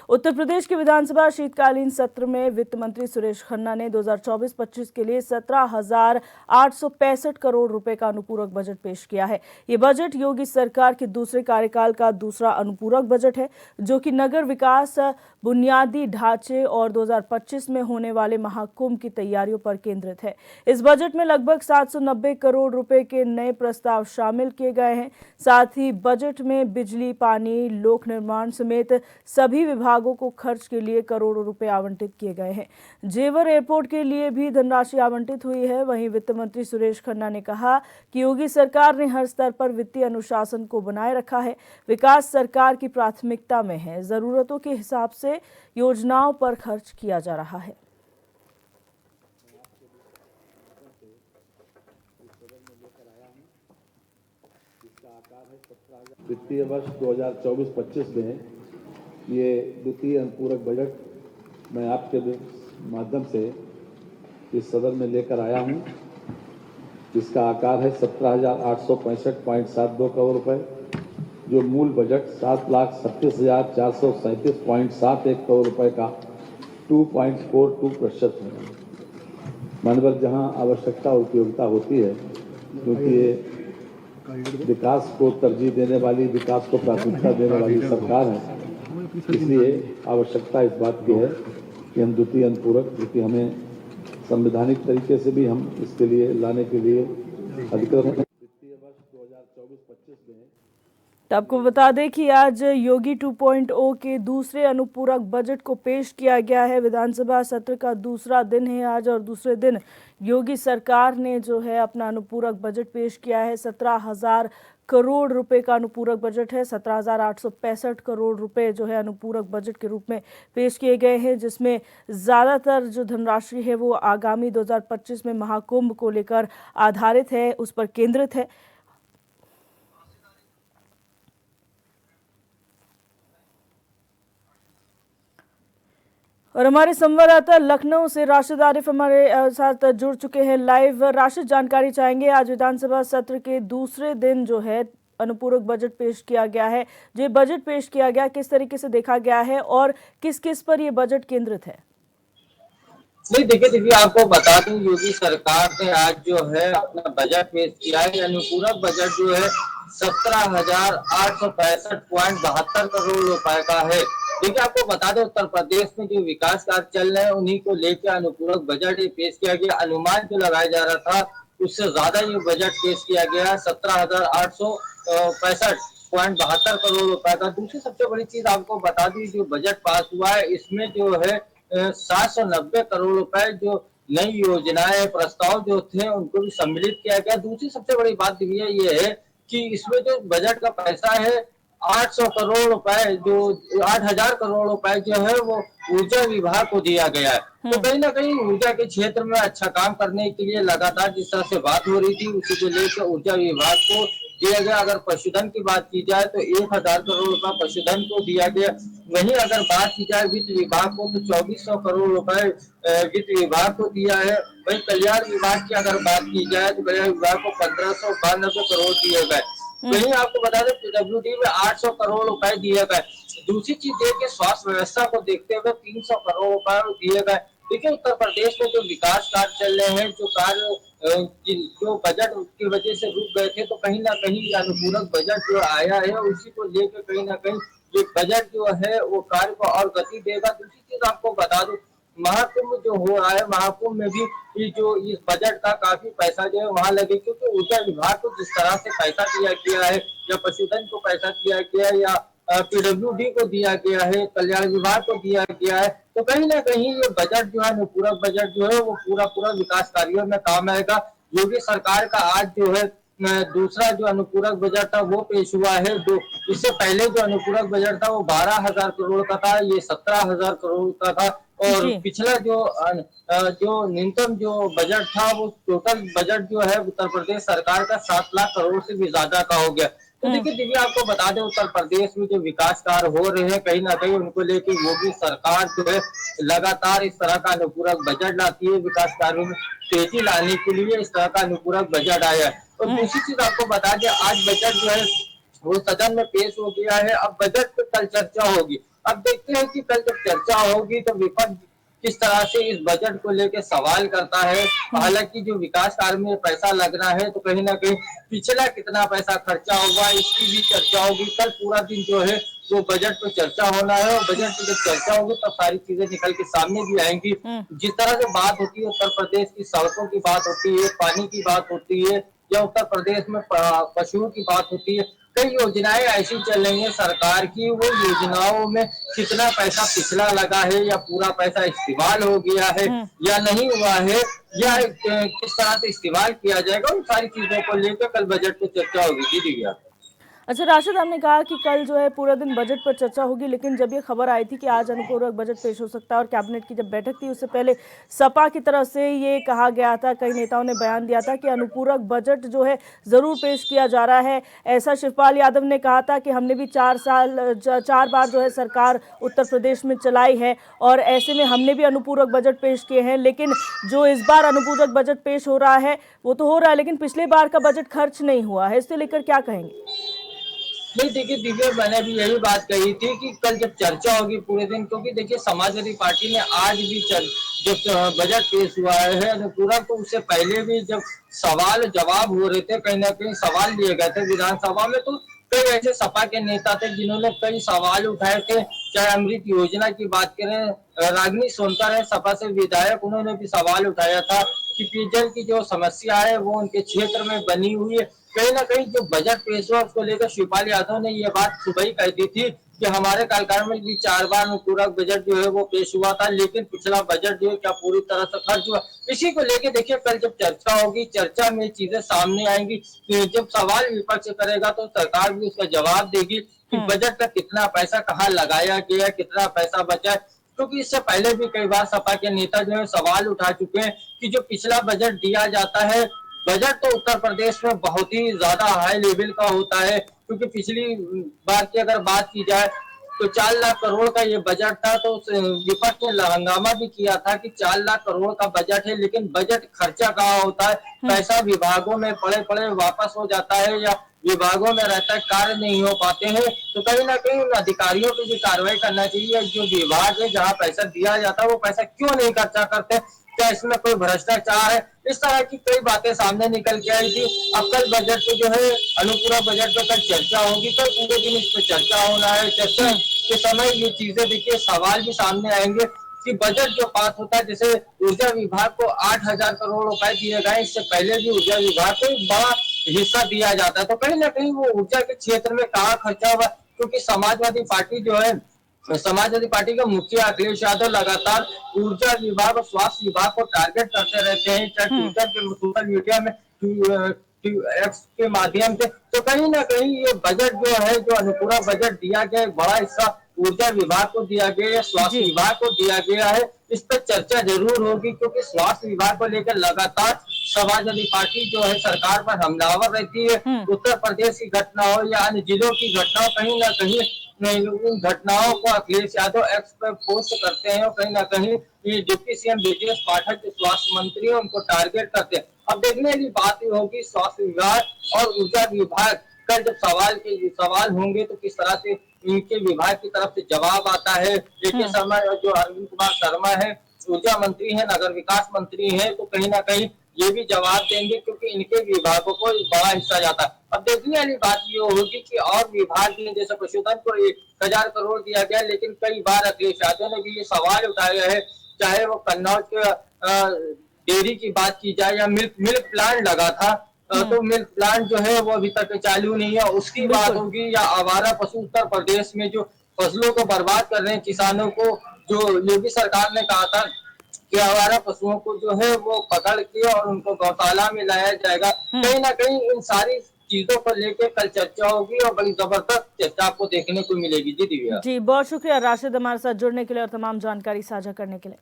उत्तर प्रदेश के विधानसभा शीतकालीन सत्र में वित्त मंत्री सुरेश खन्ना ने 2024-25 के लिए 17,865 करोड़ रुपए का अनुपूरक बजट पेश किया है। ये बजट योगी सरकार के दूसरे कार्यकाल का दूसरा अनुपूरक बजट है, जो कि नगर विकास, बुनियादी ढांचे और 2025 में होने वाले महाकुंभ की तैयारियों पर केंद्रित है। इस बजट में लगभग 790 करोड़ रुपए के नए प्रस्ताव शामिल किए गए हैं। साथ ही बजट में बिजली, पानी, लोक निर्माण समेत सभी विभागों को खर्च के लिए करोड़ों रुपए आवंटित किए गए हैं। जेवर एयरपोर्ट के लिए भी धनराशि आवंटित हुई है। वहीं वित्त मंत्री सुरेश खन्ना ने कहा कि योगी सरकार ने हर स्तर पर वित्तीय अनुशासन को बनाए रखा है। विकास सरकार की प्राथमिकता में है। जरूरतों के हिसाब से योजनाओं पर खर्च किया जा रहा है। वित्तीय वर्ष 2024-25 में ये द्वितीय अनुपूरक बजट मैं आपके माध्यम से इस सदन में लेकर आया हूं, जिसका आकार है 17,865.72 करोड़ रुपए, जो मूल बजट 7,37,437.71 करोड़ रुपए का 2.42% है। मानवर जहां आवश्यकता और उपयोगिता होती है, क्योंकि ये विकास को तरजीह देने वाली, विकास को प्राथमिकता देने वाली सरकार है, इसलिए आवश्यकता इस बात की है कि हम द्वितीय अनुपूरक, क्योंकि हमें संवैधानिक तरीके से भी हम इसके लिए लाने के लिए अधिकृत हैं। वित्तीय वर्ष 2024-25 में तो आपको बता दें कि आज योगी 2.0 के दूसरे अनुपूरक बजट को पेश किया गया है। विधानसभा सत्र का दूसरा दिन है आज, और दूसरे दिन योगी सरकार ने जो है अपना अनुपूरक बजट पेश किया है। 17,000 करोड़ रुपए का अनुपूरक बजट है। 17,865 करोड़ रुपए जो है अनुपूरक बजट के रूप में पेश किए गए हैं, जिसमें ज़्यादातर जो धनराशि है वो आगामी 2025 में महाकुंभ को लेकर आधारित है, उस पर केंद्रित है। और हमारे संवाददाता लखनऊ से राशिद आरिफ हमारे साथ जुड़ चुके हैं लाइव। राशिद, जानकारी चाहेंगे, आज विधानसभा सत्र के दूसरे दिन जो है अनुपूरक बजट पेश किया गया है। जो ये बजट पेश किया गया, किस तरीके से देखा गया है और किस किस पर ये बजट केंद्रित है? नहीं, देखिए आपको बता दूं, योगी सरकार ने आज जो है अपना बजट पेश किया है। अनुपूरक बजट जो है 17,865.72 करोड़ रुपए का है। देखिए आपको बता दें, उत्तर प्रदेश में जो विकास कार्य चल रहे हैं उन्हीं को लेकर अनुपूरक बजट पेश किया गया। अनुमान जो लगाया जा रहा था उससे ज्यादा ये बजट पेश किया गया। 17,865.72 करोड़ रुपए का। दूसरी सबसे बड़ी चीज आपको बता दी, जो बजट पास हुआ है इसमें जो है 790 करोड़ रुपए जो नई योजनाएं, प्रस्ताव जो थे उनको भी सम्मिलित किया गया। दूसरी सबसे बड़ी बात ये है कि इसमें जो बजट का पैसा है 800 करोड़ रुपए, जो 8,000 करोड़ रुपए जो है वो ऊर्जा विभाग को दिया गया है। तो कहीं ना कहीं ऊर्जा के क्षेत्र में अच्छा काम करने के लिए लगातार जिस तरह से बात हो रही थी, उसी को लेकर ऊर्जा विभाग को दिया गया। अगर पशुधन की बात की जाए तो 1,000 करोड़ रुपए पशुधन को दिया गया। वहीं अगर बात की जाए वित्त विभाग को तो 2,400 करोड़ रुपए वित्त विभाग को दिया है। वहीं कल्याण विभाग की अगर बात की जाए तो कल्याण विभाग को 1,592 करोड़ दिए गए। वहीं आपको बता दें PWD में 800 करोड़ रुपए दिए गए। दूसरी चीज है कि स्वास्थ्य व्यवस्था को देखते हुए 300 करोड़ रुपए दिए गए। देखिए उत्तर प्रदेश में जो विकास कार्य चल रहे हैं, जो कार्य जो बजट की वजह से रुक गए थे, तो कहीं ना कहीं अनुपूरक बजट जो आया है उसी को लेकर कहीं ना कहीं ये बजट जो है वो कार्य को और गति देगा। दूसरी चीज आपको बता दूं, महाकुंभ जो हो रहा है, महाकुंभ में भी जो इस बजट का काफी पैसा जो है वहां लगे, क्योंकि ऊर्जा विभाग को जिस तरह से पैसा दिया गया है, या पशुधन को पैसा दिया गया है, या PWD को दिया गया है, कल्याण विभाग को दिया गया है, तो कहीं ना कहीं ये बजट जो है अनुपूरक बजट जो है वो पूरा विकास कार्यों में काम आएगा। योगी सरकार का आज जो है दूसरा जो अनुपूरक बजट था वो पेश हुआ है। इससे पहले जो अनुपूरक बजट था वो 12,000 करोड़ का था, ये 17,000 करोड़ का था। और पिछला जो न्यूनतम जो बजट था वो टोटल बजट जो है उत्तर प्रदेश सरकार का 7 लाख करोड़ से भी ज्यादा का हो गया। तो देखिए दिव्या, आपको बता दें उत्तर प्रदेश में जो विकास कार्य हो रहे हैं कहीं ना कहीं उनको लेकर योगी सरकार जो है लगातार इस तरह का अनुपूरक बजट लाती है। विकास कार्यों में तेजी लाने के लिए इस तरह का अनुपूरक बजट आया है। और दूसरी चीज आपको बता दें, आज बजट जो है वो सदन में पेश हो गया है। अब बजट पे कल चर्चा होगी। अब देखते हैं कि कल जब चर्चा होगी तो विपक्ष किस तरह से इस बजट को लेकर सवाल करता है। हालांकि जो विकास कार्य में पैसा लगना है तो कहीं ना कहीं पिछला कितना पैसा खर्चा होगा इसकी भी चर्चा होगी। कल पूरा दिन जो है वो बजट पे चर्चा होना है और बजट पे जब चर्चा होगी तब सारी चीजें निकल के सामने भी आएंगी। जिस तरह से बात होती है उत्तर प्रदेश की सड़कों की बात होती है, पानी की बात होती है, या उत्तर प्रदेश में पशुओं की बात होती है, कई योजनाएं ऐसी चल रही है सरकार की, वो योजनाओं में कितना पैसा पिछला लगा है या पूरा पैसा इस्तेमाल हो गया है या नहीं हुआ है या किस तरह से इस्तेमाल किया जाएगा, उन सारी चीजों को लेकर कल बजट पे चर्चा होगी। जी दिव्या। अच्छा राशिद, हमने कहा कि कल जो है पूरा दिन बजट पर चर्चा होगी, लेकिन जब ये खबर आई थी कि आज अनुपूरक बजट पेश हो सकता है और कैबिनेट की जब बैठक थी उससे पहले सपा की तरफ से ये कहा गया था, कई नेताओं ने बयान दिया था कि अनुपूरक बजट जो है जरूर पेश किया जा रहा है। ऐसा शिवपाल यादव ने कहा था कि हमने भी 4 बार जो है सरकार उत्तर प्रदेश में चलाई है और ऐसे में हमने भी अनुपूरक बजट पेश किए हैं, लेकिन जो इस बार अनुपूरक बजट पेश हो रहा है वो तो हो रहा है लेकिन पिछले बार का बजट खर्च नहीं हुआ है, इससे लेकर क्या कहेंगे? नहीं देखिए दिव्या, मैंने भी यही बात कही थी कि कल जब चर्चा होगी पूरे दिन, क्योंकि देखिए समाजवादी पार्टी ने आज भी जब बजट पेश हुआ है अनुपूरक, तो उससे पहले भी जब सवाल जवाब हो रहे थे, कहीं ना कहीं सवाल लिए गए थे विधानसभा में, तो कई ऐसे सपा के नेता थे जिन्होंने कई सवाल उठाए थे। चाहे अमृत योजना की बात करें, रागिनी सोनकर है सपा से विधायक, उन्होंने भी सवाल उठाया था कि पेयजल की जो समस्या है वो उनके क्षेत्र में बनी हुई है। कहीं ना कहीं जो बजट पेश हुआ उसको लेकर शिवपाल यादव ने ये बात सुबह ही कह दी थी कि हमारे कार्यकाल में भी 4 बार अनुपूरक बजट जो है वो पेश हुआ था, लेकिन पिछला बजट जो है क्या पूरी तरह से खर्च हुआ। इसी को लेके देखिए कल जब चर्चा होगी, चर्चा में चीजें सामने आएंगी। जब सवाल विपक्ष करेगा तो सरकार भी उसका जवाब देगी कि बजट का कितना पैसा कहाँ लगाया गया, कितना पैसा बचा। क्योंकि इससे पहले भी कई बार सपा के नेता जो है सवाल उठा चुके हैं कि जो पिछला बजट दिया जाता है, बजट तो उत्तर प्रदेश में बहुत ही ज्यादा हाई लेवल का होता है, क्योंकि पिछली बार की अगर बात की जाए तो 4 लाख करोड़ का ये बजट था, तो विपक्ष ने हंगामा भी किया था कि 4 लाख करोड़ का बजट है लेकिन बजट खर्चा कहाँ होता है, पैसा विभागों में पड़े पड़े वापस हो जाता है या विभागों में रहता है, कार्य नहीं हो पाते हैं। तो कहीं ना कहीं उन अधिकारियों की भी कार्रवाई करना चाहिए। जो विभाग है जहाँ पैसा दिया जाता है वो पैसा क्यों नहीं खर्चा करते, क्या इसमें कोई भ्रष्टाचार है, इस तरह की कई बातें सामने निकल के आई थी। अब कल बजट पे जो है अनुपूरक बजट पे कल चर्चा होगी, कल पूरे दिन इस पे चर्चा होना है। चर्चा के समय ये चीजें देखिए सवाल भी सामने आएंगे कि बजट जो पास होता है, जैसे ऊर्जा विभाग को 8,000 करोड़ रुपए दिए गए, इससे पहले भी ऊर्जा विभाग को एक बड़ा हिस्सा दिया जाता है, तो कहीं ना कहीं वो ऊर्जा के क्षेत्र में कहाँ खर्चा हुआ, क्योंकि समाजवादी पार्टी जो है, समाजवादी पार्टी का मुखिया अखिलेश यादव लगातार ऊर्जा विभाग और स्वास्थ्य विभाग को टारगेट करते रहते हैं, चाहे ट्विटर के सोशल मीडिया में एक्स के माध्यम से। तो कहीं ना कहीं ये बजट जो है, जो अनुपूरक बजट दिया गया, बड़ा हिस्सा ऊर्जा विभाग को दिया गया है, स्वास्थ्य विभाग को दिया गया है। इस पर चर्चा जरूर होगी, क्योंकि स्वास्थ्य विभाग को लेकर लगातार समाजवादी पार्टी जो है सरकार पर हमलावर रहती है। उत्तर प्रदेश की घटना हो या अन्य जिलों की घटना हो, कहीं ना कहीं उन घटनाओं को अखिलेश यादव एक्स पर पोस्ट करते हैं और कहीं ना कहीं ये डिप्टी सीएम ब्रजेश पाठक जो स्वास्थ्य मंत्री है उनको टारगेट करते हैं। अब देखने की बात होगी स्वास्थ्य विभाग और ऊर्जा विभाग कल जब सवाल होंगे तो किस तरह से इनके विभाग की तरफ से जवाब आता है। देखिए समय जो अरविंद कुमार शर्मा है, ऊर्जा मंत्री है, नगर विकास मंत्री है, तो कहीं ना कहीं ये भी जवाब देंगे, क्योंकि इनके विभागों को बड़ा हिस्सा जाता है। अब देखने वाली बात ये होगी कि और विभाग ने, जैसे पशुधन को 1,000 करोड़ दिया गया, लेकिन कई बार अखिलेश यादव ने भी ये सवाल उठाया है, चाहे वो कन्नौज के डेयरी की बात की जाए या मिल्क प्लांट लगा था, तो मिल्क प्लांट जो है वो अभी तक चालू नहीं है, उसकी बात होगी, या आवारा पशु उत्तर प्रदेश में जो फसलों को बर्बाद कर रहे हैं किसानों को, जो योगी सरकार ने कहा था कि आवारा पशुओं को जो है वो पकड़ के और उनको गौशाला में लाया जाएगा। कहीं ना कहीं इन सारी चीजों को लेकर कल चर्चा होगी और बड़ी जबरदस्त चर्चा आपको देखने को मिलेगी। जी दिव्या। जी बहुत शुक्रिया राशिद हमारे साथ जुड़ने के लिए और तमाम जानकारी साझा करने के लिए।